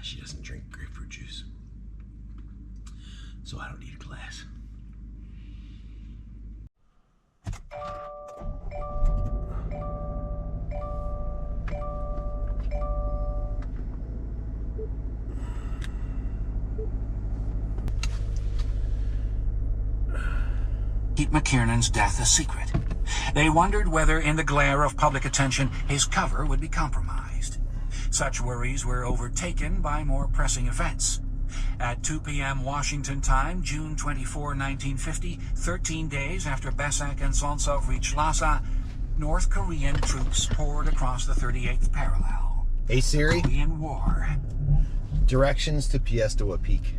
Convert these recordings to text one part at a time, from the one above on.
She doesn't drink grapefruit juice, so I don't need a glass. Keep McKiernan's death a secret. They wondered whether, in the glare of public attention, his cover would be compromised. Such worries were overtaken by more pressing events. At 2 p.m. Washington time, June 24, 1950, 13 days after Besak and Zontsev reached Lhasa, North Korean troops poured across the 38th parallel. Hey Siri. Korean War. Directions to Piestewa Peak.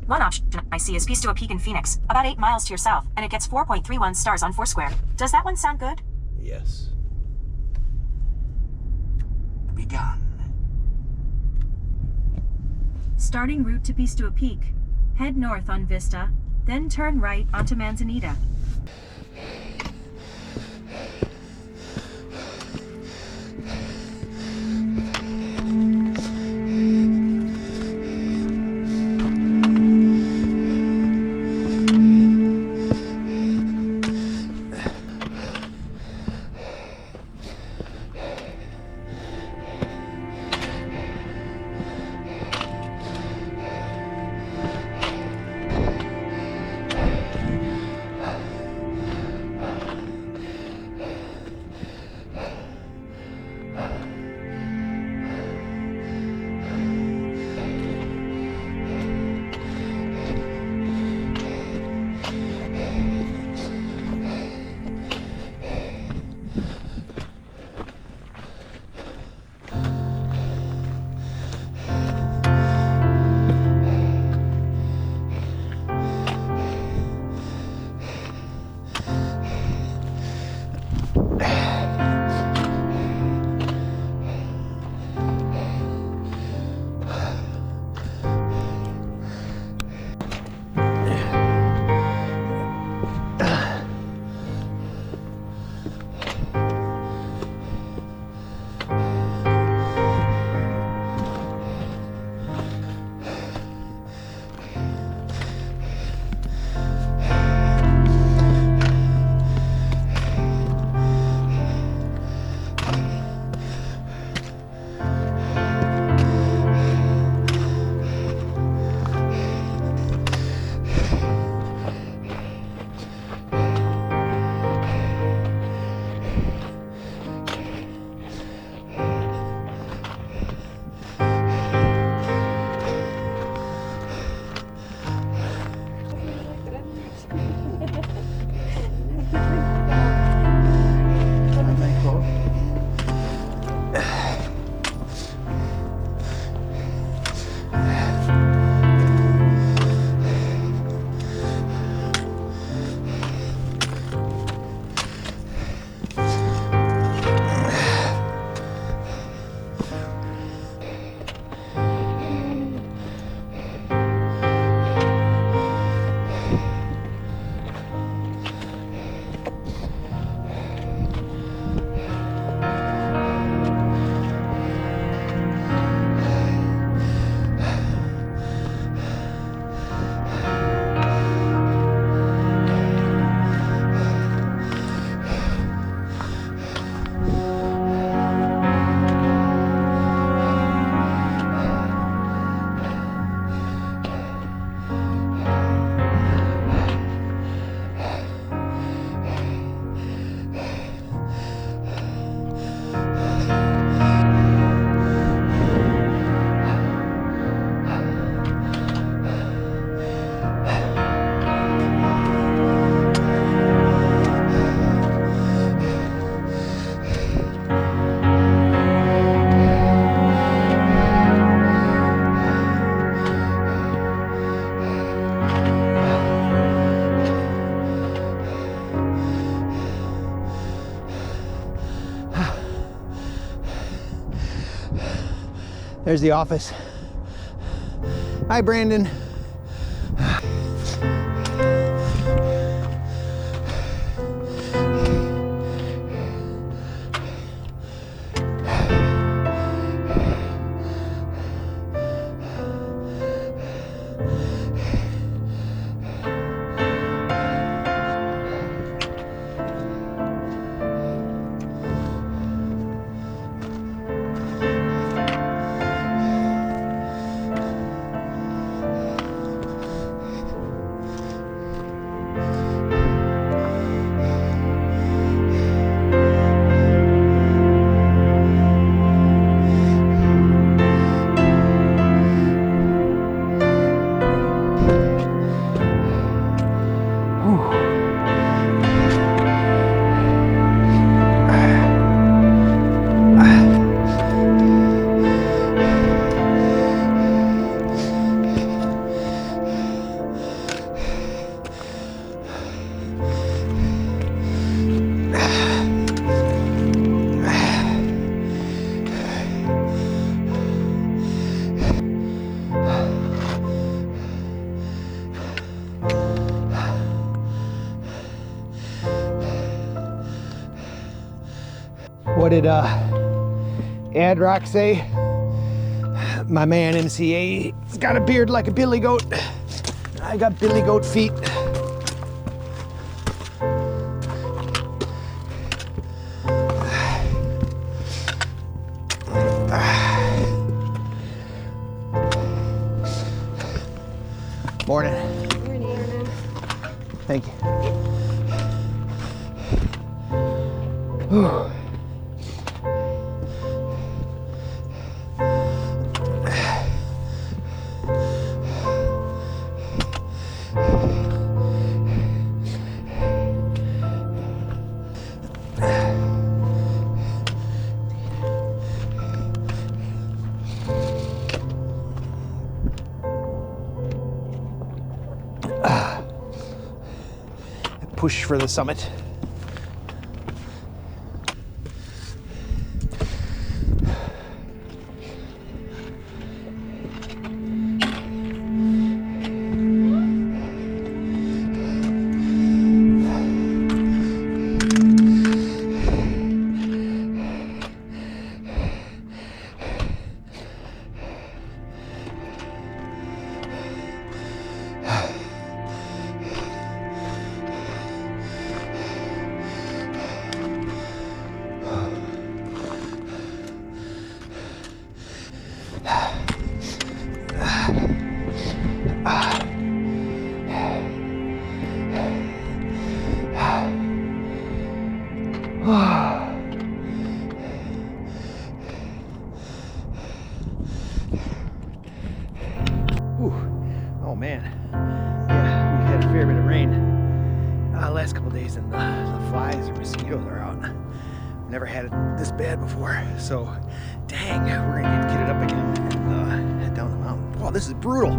One option I see is Piestewa Peak in Phoenix, about 8 miles to your south, and it gets 4.31 stars on Foursquare. Does that one sound good? Yes. Begun. Starting route to Piestewa Peak. Head north on Vista, then turn right onto Manzanita. There's the office. Hi, Brandon. did Adrock say? My man MCA's got a beard like a billy goat. I got billy goat feet. Morning. Morning. Thank you. Whew. Push for the summit. Oh man, yeah, we've had a fair bit of rain last couple days, and the flies or mosquitoes are out. Never had it this bad before, so dang, we're gonna get kitted up again and head down the mountain. Wow, this is brutal.